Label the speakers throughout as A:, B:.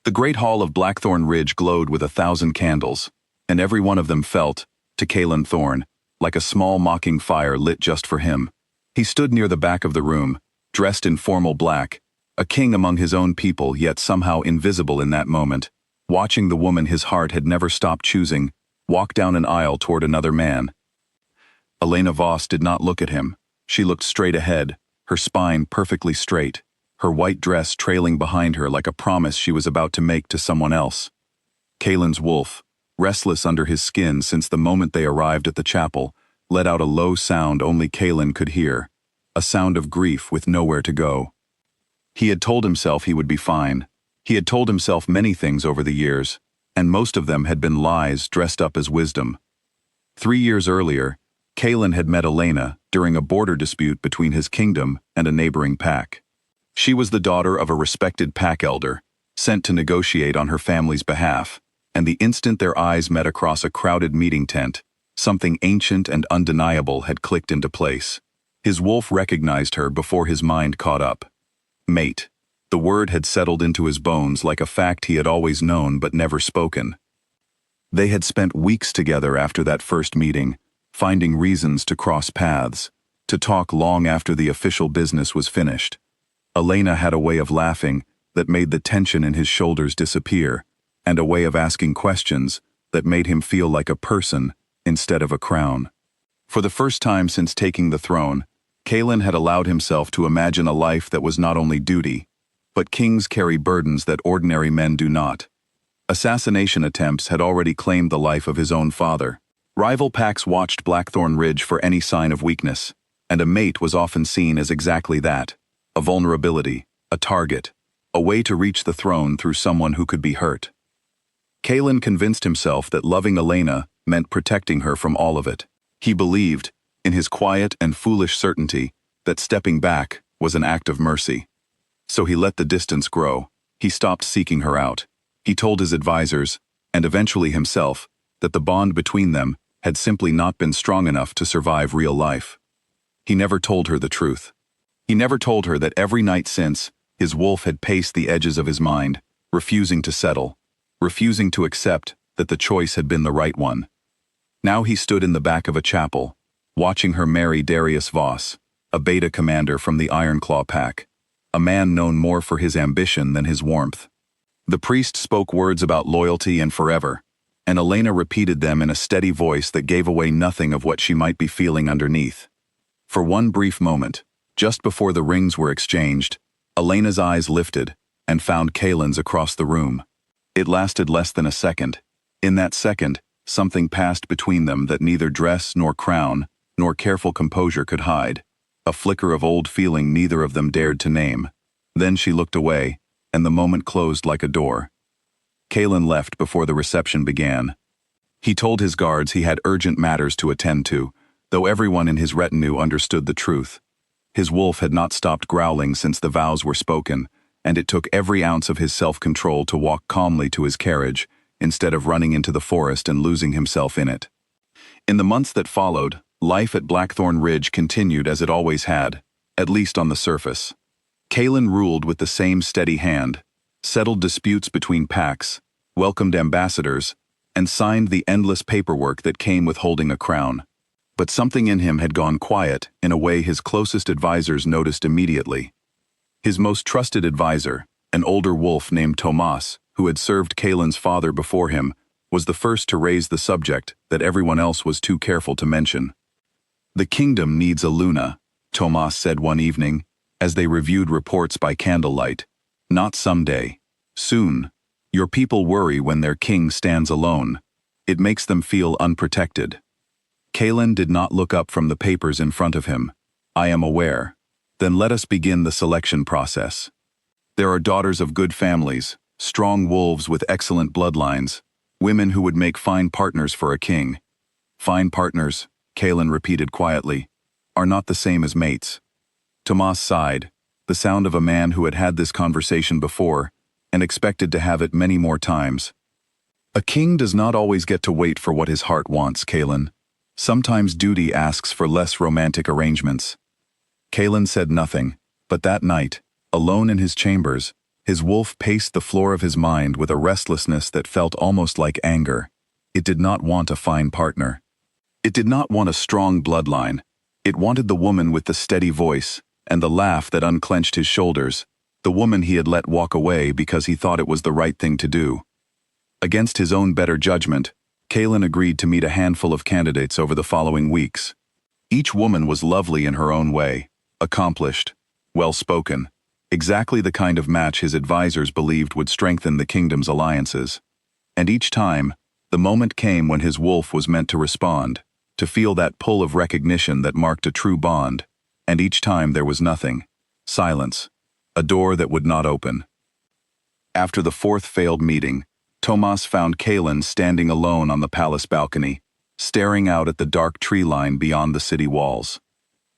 A: The great hall of Blackthorn Ridge glowed with 1,000 candles, and every one of them felt, to Calen Thorne, like a small mocking fire lit just for him. He stood near the back of the room, dressed in formal black, a king among his own people yet somehow invisible in that moment, watching the woman his heart had never stopped choosing walk down an aisle toward another man. Elena Voss did not look at him. She looked straight ahead, her spine perfectly straight, her white dress trailing behind her like a promise she was about to make to someone else. Calen's wolf, restless under his skin since the moment they arrived at the chapel, let out a low sound only Calen could hear, a sound of grief with nowhere to go. He had told himself he would be fine. He had told himself many things over the years, and most of them had been lies dressed up as wisdom. 3 years earlier, Calen had met Elena during a border dispute between his kingdom and a neighboring pack. She was the daughter of a respected pack elder, sent to negotiate on her family's behalf, and the instant their eyes met across a crowded meeting tent, something ancient and undeniable had clicked into place. His wolf recognized her before his mind caught up. Mate. The word had settled into his bones like a fact he had always known but never spoken. They had spent weeks together after that first meeting, finding reasons to cross paths, to talk long after the official business was finished. Elena had a way of laughing that made the tension in his shoulders disappear, and a way of asking questions that made him feel like a person instead of a crown. For the first time since taking the throne, Calen had allowed himself to imagine a life that was not only duty, but kings carry burdens that ordinary men do not. Assassination attempts had already claimed the life of his own father. Rival packs watched Blackthorn Ridge for any sign of weakness, and a mate was often seen as exactly that, a vulnerability, a target, a way to reach the throne through someone who could be hurt. Calen convinced himself that loving Elena meant protecting her from all of it. He believed, in his quiet and foolish certainty, that stepping back was an act of mercy. So he let the distance grow. He stopped seeking her out. He told his advisors, and eventually himself, that the bond between them had simply not been strong enough to survive real life. He never told her the truth. He never told her that every night since, his wolf had paced the edges of his mind, refusing to settle, refusing to accept that the choice had been the right one. Now he stood in the back of a chapel, watching her marry Darius Voss, a beta commander from the Ironclaw pack, a man known more for his ambition than his warmth. The priest spoke words about loyalty and forever, and Elena repeated them in a steady voice that gave away nothing of what she might be feeling underneath. For one brief moment, just before the rings were exchanged, Elena's eyes lifted and found Calen's across the room. It lasted less than a second. In that second, something passed between them that neither dress nor crown nor careful composure could hide, a flicker of old feeling neither of them dared to name. Then she looked away, and the moment closed like a door. Calen left before the reception began. He told his guards he had urgent matters to attend to, though everyone in his retinue understood the truth. His wolf had not stopped growling since the vows were spoken, and it took every ounce of his self-control to walk calmly to his carriage, instead of running into the forest and losing himself in it. In the months that followed, life at Blackthorn Ridge continued as it always had, at least on the surface. Calen ruled with the same steady hand, settled disputes between packs, welcomed ambassadors, and signed the endless paperwork that came with holding a crown. But something in him had gone quiet in a way his closest advisors noticed immediately. His most trusted advisor, an older wolf named Tomas, who had served Calen's father before him, was the first to raise the subject that everyone else was too careful to mention. "The kingdom needs a Luna," Tomas said one evening, as they reviewed reports by candlelight. "Not someday. Soon. Your people worry when their king stands alone. It makes them feel unprotected." Calen did not look up from the papers in front of him. "I am aware. Then let us begin the selection process. There are daughters of good families, strong wolves with excellent bloodlines, women who would make fine partners for a king." "Fine partners," Calen repeated quietly, "are not the same as mates." Tomas sighed, the sound of a man who had had this conversation before and expected to have it many more times. "A king does not always get to wait for what his heart wants, Calen. Sometimes duty asks for less romantic arrangements." Calen said nothing, but that night, alone in his chambers, His wolf paced the floor of his mind with a restlessness that felt almost like anger. It did not want a fine partner. It did not want a strong bloodline. It wanted the woman with the steady voice and the laugh that unclenched his shoulders, the woman he had let walk away because he thought it was the right thing to do. Against his own better judgment, Kaelin agreed to meet a handful of candidates over the following weeks. Each woman was lovely in her own way, accomplished, well-spoken, exactly the kind of match his advisors believed would strengthen the kingdom's alliances. And each time, the moment came when his wolf was meant to respond, to feel that pull of recognition that marked a true bond, and each time there was nothing. Silence. A door that would not open. After the fourth failed meeting, Tomas found Kaelin standing alone on the palace balcony, staring out at the dark tree line beyond the city walls.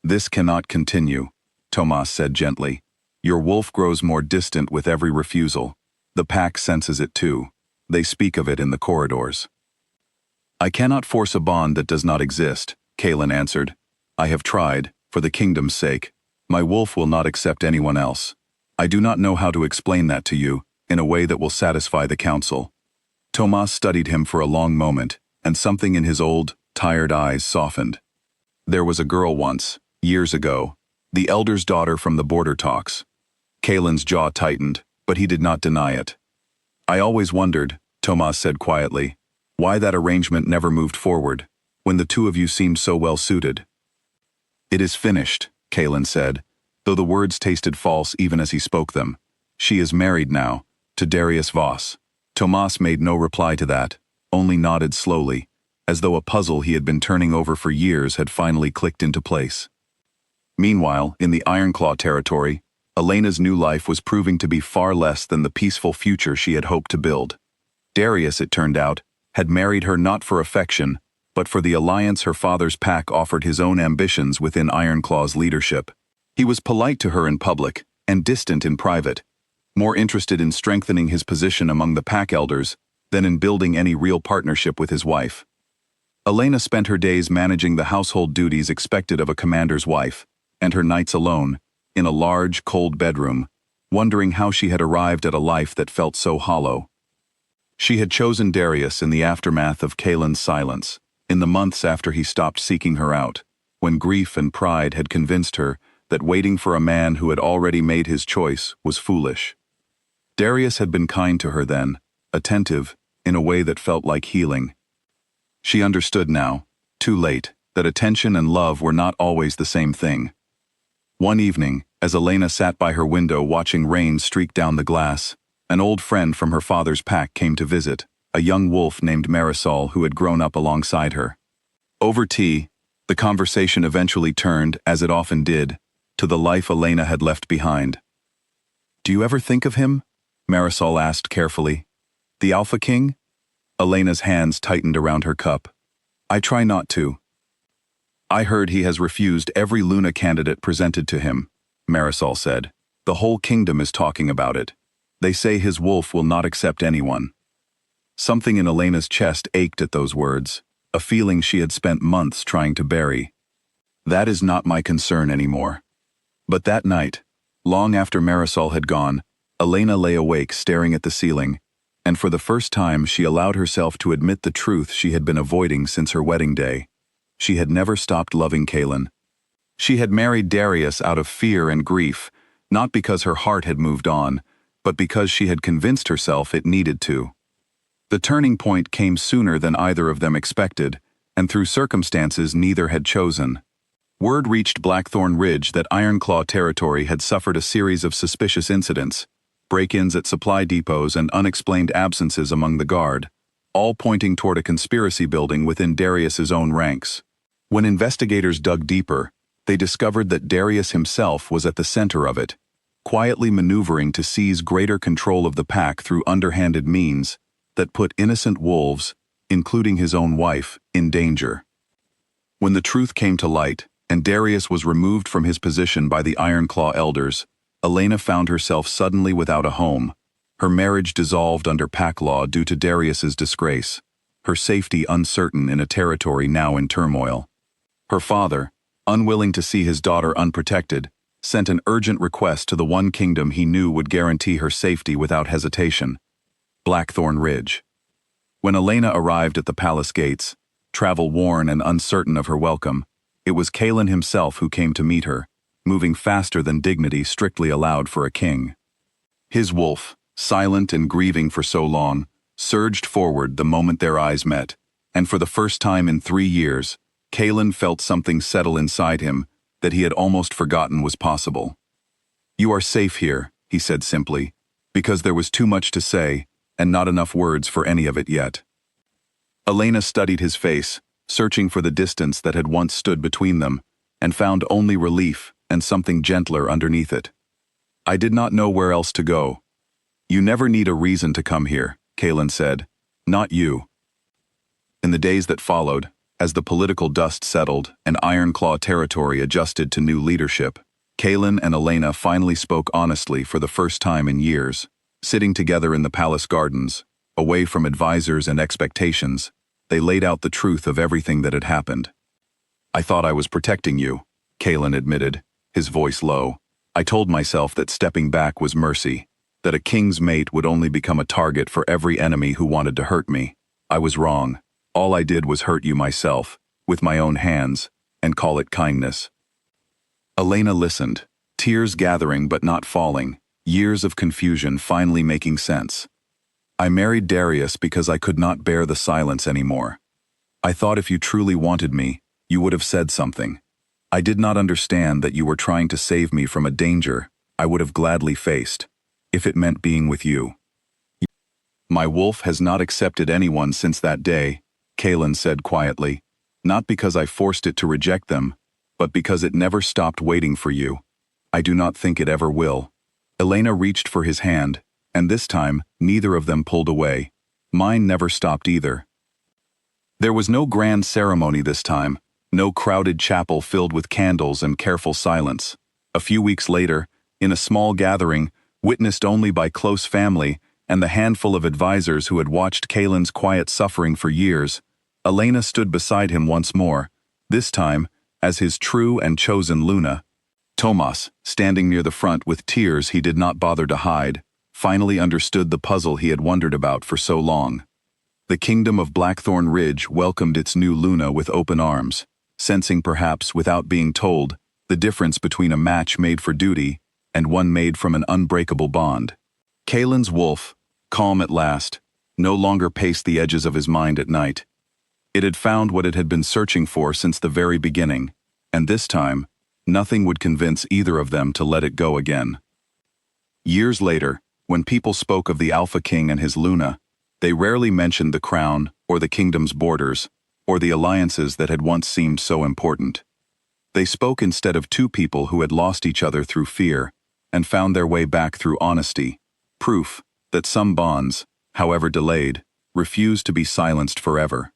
A: "This cannot continue," Tomas said gently. "Your wolf grows more distant with every refusal. The pack senses it too. They speak of it in the corridors." "I cannot force a bond that does not exist," Kaelin answered. "I have tried, for the kingdom's sake. My wolf will not accept anyone else. I do not know how to explain that to you, in a way that will satisfy the council." Tomas studied him for a long moment, and something in his old, tired eyes softened. "There was a girl once, years ago, the elder's daughter from the border talks." Kaelin's jaw tightened, but he did not deny it. "I always wondered," Tomas said quietly, "why that arrangement never moved forward, when the two of you seemed so well suited." "It is finished," Kaelin said, though the words tasted false even as he spoke them. "She is married now, to Darius Voss." Tomas made no reply to that, only nodded slowly, as though a puzzle he had been turning over for years had finally clicked into place. Meanwhile, in the Ironclaw territory, Elena's new life was proving to be far less than the peaceful future she had hoped to build. Darius, it turned out, had married her not for affection, but for the alliance her father's pack offered his own ambitions within Ironclaw's leadership. He was polite to her in public, and distant in private, more interested in strengthening his position among the pack elders than in building any real partnership with his wife. Elena spent her days managing the household duties expected of a commander's wife, and her nights alone, in a large, cold bedroom, wondering how she had arrived at a life that felt so hollow. She had chosen Darius in the aftermath of Kaelin's silence, in the months after he stopped seeking her out, when grief and pride had convinced her that waiting for a man who had already made his choice was foolish. Darius had been kind to her then, attentive, in a way that felt like healing. She understood now, too late, that attention and love were not always the same thing. One evening, as Elena sat by her window watching rain streak down the glass, an old friend from her father's pack came to visit, a young wolf named Marisol who had grown up alongside her. Over tea, the conversation eventually turned, as it often did, to the life Elena had left behind. "Do you ever think of him?" Marisol asked carefully. "The Alpha King?" Elena's hands tightened around her cup. "I try not to." "I heard he has refused every Luna candidate presented to him," Marisol said. "The whole kingdom is talking about it. They say his wolf will not accept anyone." Something in Elena's chest ached at those words, a feeling she had spent months trying to bury. "That is not my concern anymore." But that night, long after Marisol had gone, Elena lay awake staring at the ceiling, and for the first time she allowed herself to admit the truth she had been avoiding since her wedding day. She had never stopped loving Kaelin. She had married Darius out of fear and grief, not because her heart had moved on, but because she had convinced herself it needed to. The turning point came sooner than either of them expected, and through circumstances neither had chosen. Word reached Blackthorn Ridge that Ironclaw territory had suffered a series of suspicious incidents, break-ins at supply depots and unexplained absences among the guard, all pointing toward a conspiracy building within Darius's own ranks. When investigators dug deeper, they discovered that Darius himself was at the center of it, quietly maneuvering to seize greater control of the pack through underhanded means that put innocent wolves, including his own wife, in danger. When the truth came to light, and Darius was removed from his position by the Ironclaw elders, Elena found herself suddenly without a home. Her marriage dissolved under pack law due to Darius's disgrace, her safety uncertain in a territory now in turmoil. Her father, unwilling to see his daughter unprotected, sent an urgent request to the one kingdom he knew would guarantee her safety without hesitation: Blackthorn Ridge. When Elena arrived at the palace gates, travel-worn and uncertain of her welcome, it was Cailan himself who came to meet her, moving faster than dignity strictly allowed for a king. His wolf, silent and grieving for so long, surged forward the moment their eyes met, and for the first time in 3 years, Cailan felt something settle inside him that he had almost forgotten was possible. "You are safe here," he said simply, because there was too much to say and not enough words for any of it yet. Elena studied his face, searching for the distance that had once stood between them, and found only relief and something gentler underneath it. "I did not know where else to go." "You never need a reason to come here," Cailan said. "Not you." In the days that followed, as the political dust settled and Ironclaw territory adjusted to new leadership, Cailan and Elena finally spoke honestly for the first time in years. Sitting together in the palace gardens, away from advisors and expectations, they laid out the truth of everything that had happened. "I thought I was protecting you," Cailan admitted, his voice low. "I told myself that stepping back was mercy, that a king's mate would only become a target for every enemy who wanted to hurt me. I was wrong. All I did was hurt you myself, with my own hands, and call it kindness." Elena listened, tears gathering but not falling, years of confusion finally making sense. "I married Darius because I could not bear the silence anymore. I thought if you truly wanted me, you would have said something. I did not understand that you were trying to save me from a danger I would have gladly faced, if it meant being with you." "My wolf has not accepted anyone since that day," Cailan said quietly, "not because I forced it to reject them, but because it never stopped waiting for you. I do not think it ever will." Elena reached for his hand, and this time, neither of them pulled away. Mine never stopped either. There was no grand ceremony this time, no crowded chapel filled with candles and careful silence. A few weeks later, in a small gathering, witnessed only by close family and the handful of advisors who had watched Cailan's quiet suffering for years, Elena stood beside him once more, this time as his true and chosen Luna. Tomas, standing near the front with tears he did not bother to hide, finally understood the puzzle he had wondered about for so long. The kingdom of Blackthorn Ridge welcomed its new Luna with open arms, sensing perhaps without being told the difference between a match made for duty and one made from an unbreakable bond. Cailan's wolf, calm at last, no longer paced the edges of his mind at night. It had found what it had been searching for since the very beginning, and this time, nothing would convince either of them to let it go again. Years later, when people spoke of the Alpha King and his Luna, they rarely mentioned the crown or the kingdom's borders, or the alliances that had once seemed so important. They spoke instead of two people who had lost each other through fear and found their way back through honesty, proof that some bonds, however delayed, refused to be silenced forever.